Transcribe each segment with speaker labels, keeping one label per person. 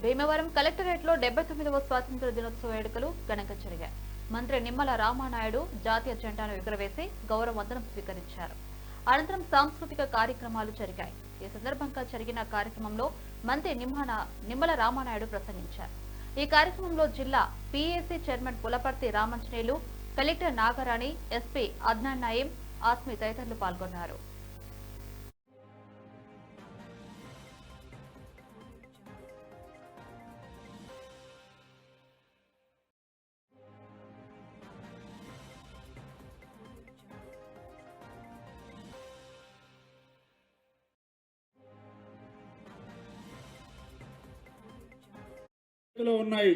Speaker 1: భీమవరం కలెక్టరేట్లో 79వ స్వాతంత్ర దినోత్సవ వేడుకలు ఘనంగా జరిగాయి. మంత్రి నిమ్మల రామానాయుడు జాతీయ జెండాను ఎగురవేసి గౌరవ వందనం స్వీకరించారు. అనంతరం సాంస్కృతిక కార్యక్రమాలు జరిగాయి. ఈ సందర్భంగా జరిగిన కార్యక్రమంలో మంత్రి నిమ్మల రామానాయుడు ప్రసంగించారు. ఈ కార్యక్రమంలో జిల్లా PAC chairman Pulaparthi Ramanjaneyulu, collector Nagarani, SP Adnan Naeem, ఆస్మి తదితరులు పాల్గొన్నారు.
Speaker 2: ఉన్నాయి.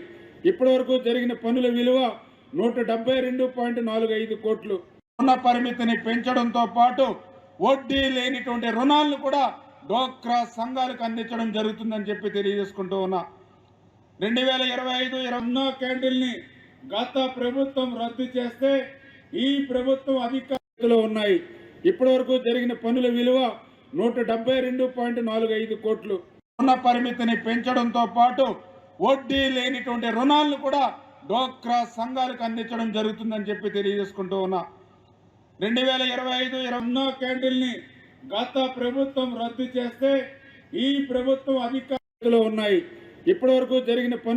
Speaker 2: ఇప్పటివరకు జరిగిన పనుల విలువ 172.45 కోట్లు. రుణ పరిమితిని పెంచడంతో పాటు వడ్డీ లేనిటువంటి రుణాలను కూడా డోక్రా సంఘాలకు అందించడం జరుగుతుందని చెప్పి తెలియజేసుకుంటూ ఉన్నా. 2025 క్యాండిల్ని గత ప్రభుత్వం రద్దు చేస్తే ఈ ప్రభుత్వం అధికారులు ఉన్నాయి. ఇప్పటివరకు జరిగిన పనుల విలువ 172.45 కోట్లు. రుణ పరిమితిని పెంచడంతో పాటు వడ్డీ లేనిటువంటి రుణాలను కూడా డోక్రా సంఘాలకు అందించడం జరుగుతుందని చెప్పి తెలియజేసుకుంటూ ఉన్నా. 2025 క్యాండిల్ని గత ప్రభుత్వం రద్దు చేస్తే ఈ ప్రభుత్వం అధికారులు ఉన్నాయి. ఇప్పటివరకు జరిగిన పనులు